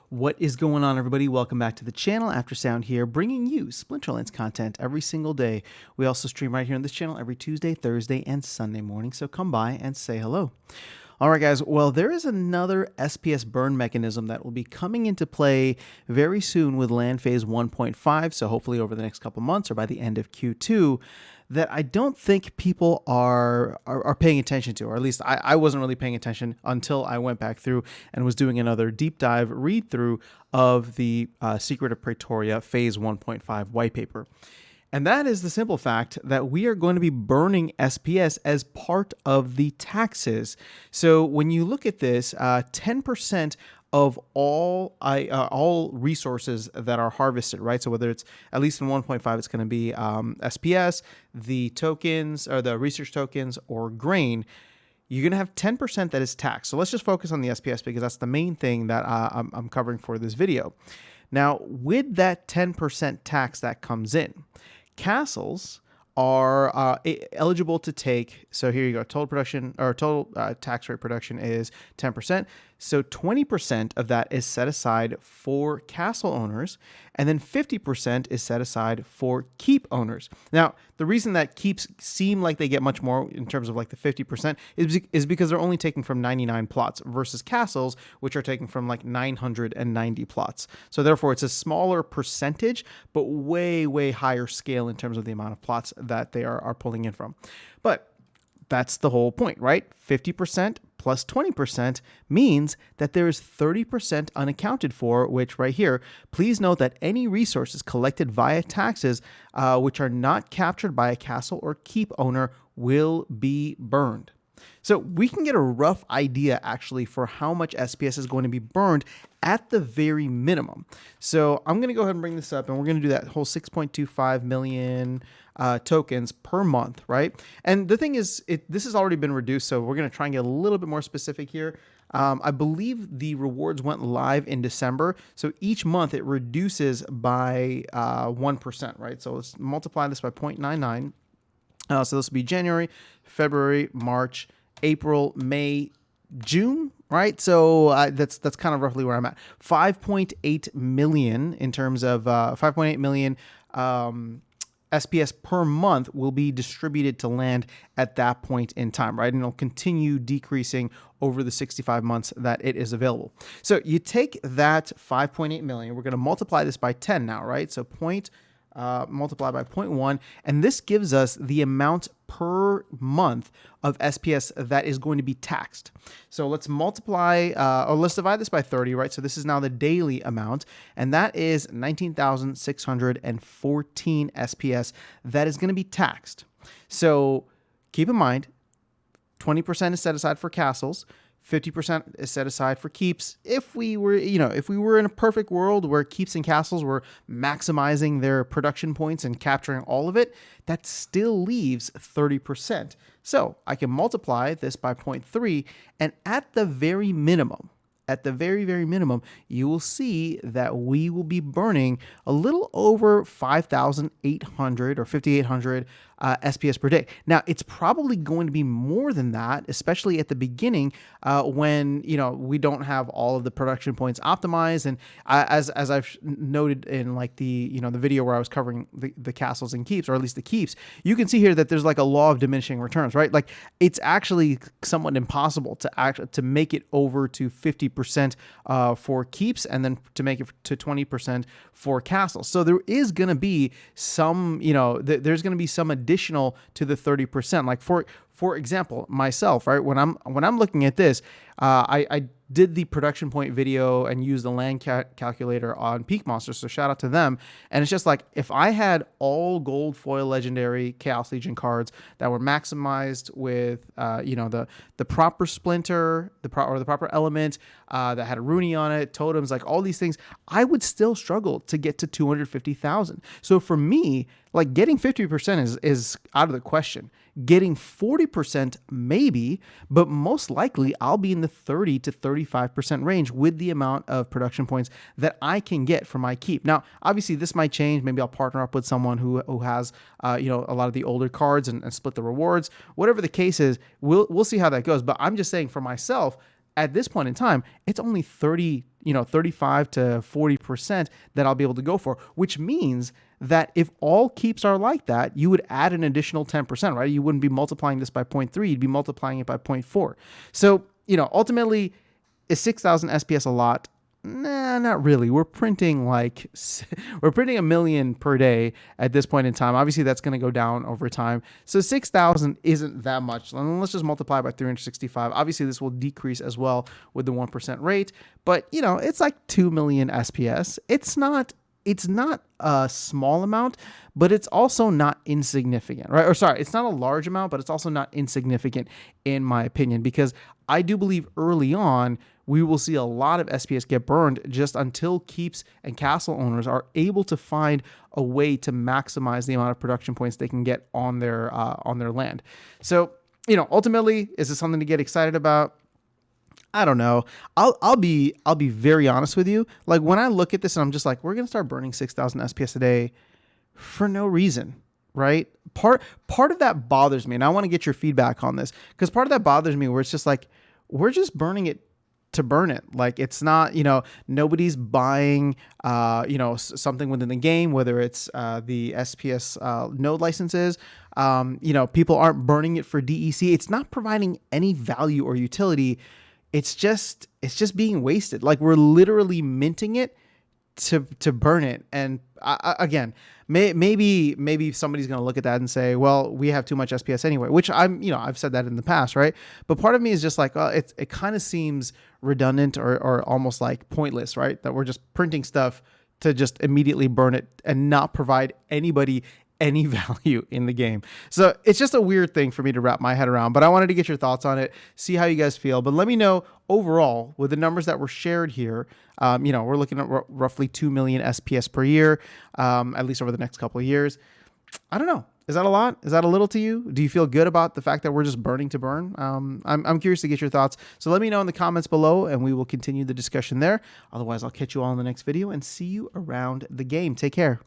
What is going on, everybody? Welcome back to the channel. Aftersound here, bringing you Splinterlands content every single day. We also stream right here on this channel every Tuesday, Thursday, and Sunday morning, so come by and say hello. All right, guys. Well, there is another SPS burn mechanism that will be coming into play very soon with Land Phase 1.5, so hopefully over the next couple months or by the end of Q2, that I don't think people are paying attention to, or at least I wasn't really paying attention until I went back through and was doing another deep dive read through of the Secret of Pretoria Phase 1.5 white paper. And that is the simple fact that we are going to be burning SPS as part of the taxes. So when you look at this, 10% of all resources that are harvested, right? So whether it's at least in 1.5, it's going to be SPS, the tokens or the research tokens, or grain. You're going to have 10% that is taxed. So let's just focus on the SPS because that's the main thing that I'm covering for this video. Now, with that 10% tax that comes in, castles are eligible to take. So here you go. Total production or total tax rate production is 10%. So 20% of that is set aside for castle owners, and then 50% is set aside for keep owners. Now, the reason that keeps seem like they get much more in terms of like the 50% is because they're only taking from 99 plots versus castles, which are taking from like 990 plots. So therefore, it's a smaller percentage, but way, way higher scale in terms of the amount of plots that they are pulling in from. But that's the whole point, right? 50% plus 20% means that there is 30% unaccounted for, which right here, please note that any resources collected via taxes which are not captured by a castle or keep owner will be burned. So we can get a rough idea actually for how much SPS is going to be burned at the very minimum. So I'm going to go ahead and bring this up, and we're going to do that whole 6.25 million tokens per month, right? And the thing is, this has already been reduced, so we're going to try and get a little bit more specific here. I believe the rewards went live in December, so each month it reduces by 1%, right? So let's multiply this by 0.99. So this will be January, February, March, April, May, June, right? So that's kind of roughly where I'm at. 5.8 million in terms of 5.8 million SPS per month will be distributed to land at that point in time, right? And it'll continue decreasing over the 65 months that it is available. So you take that 5.8 million, we're going to multiply this by 10 now, right? So multiply by 0.1, and this gives us the amount per month of SPS that is going to be taxed. So let's multiply, or let's divide this by 30, right? So this is now the daily amount, and that is 19,614 SPS that is going to be taxed. So keep in mind, 20% is set aside for castles, 50% is set aside for keeps. If we were in a perfect world where keeps and castles were maximizing their production points and capturing all of it, that still leaves 30%. So I can multiply this by 0.3, and at the very minimum, you will see that we will be burning a little over 5,800 or 5,800 SPS per day. Now, it's probably going to be more than that, especially at the beginning when we don't have all of the production points optimized. And as I've noted in like the video where I was covering the castles and keeps, or at least the keeps, you can see here that there's like a law of diminishing returns, right? Like it's actually somewhat impossible to make it over to 50% for keeps, and then to make it to 20% for castles. So there is going to be some, there's going to be some additional to the 30%. Like for example, myself, right? When I'm looking at this, I did the production point video and used the land calculator on Peak Monsters, so shout out to them. And it's just like, if I had all gold foil legendary Chaos Legion cards that were maximized with the proper splinter, the proper element that had a Rooney on it, totems, like all these things, I would still struggle to get to 250,000. So for me, like getting 50% is out of the question. Getting 40% maybe, but most likely I'll be in the 30 to 35% range with the amount of production points that I can get for my keep. Now, obviously this might change. Maybe I'll partner up with someone who has a lot of the older cards and split the rewards. Whatever the case is, we'll see how that goes. But I'm just saying for myself, at this point in time, it's only 35 to 40% that I'll be able to go for, which means that if all keeps are like that, you would add an additional 10%, right? You wouldn't be multiplying this by 0.3, you'd be multiplying it by 0.4. So, ultimately, is 6,000 SPS a lot? Nah, not really. We're printing a million per day at this point in time. Obviously, that's going to go down over time. So 6,000 isn't that much. And let's just multiply by 365. Obviously, this will decrease as well with the 1% rate. But, it's like 2 million SPS. It's not a small amount, but it's also not insignificant, right? Or sorry, it's not a large amount, but it's also not insignificant in my opinion, because I do believe early on we will see a lot of SPS get burned just until keeps and castle owners are able to find a way to maximize the amount of production points they can get on their land. So, ultimately, is this something to get excited about? I don't know. I'll be very honest with you. Like when I look at this and I'm just like, we're gonna start burning 6,000 SPS a day for no reason, right? Part of that bothers me, and I want to get your feedback on this, because part of that bothers me where it's just like we're just burning it to burn it. Like it's not, nobody's buying, something within the game, whether it's the SPS node licenses. People aren't burning it for DEC. It's not providing any value or utility. It's just being wasted. Like we're literally minting it to burn it. And again, maybe somebody's going to look at that and say, well, we have too much SPS anyway, which I've said that in the past, right? But part of me is just like, it kind of seems redundant or almost like pointless, right? That we're just printing stuff to just immediately burn it and not provide anybody any value in the game. So it's just a weird thing for me to wrap my head around, but I wanted to get your thoughts on it, see how you guys feel. But let me know overall with the numbers that were shared here. We're looking at roughly 2 million SPS per year, at least over the next couple of years. I don't know. Is that a lot? Is that a little to you? Do you feel good about the fact that we're just burning to burn? I'm curious to get your thoughts. So let me know in the comments below and we will continue the discussion there. Otherwise, I'll catch you all in the next video and see you around the game. Take care.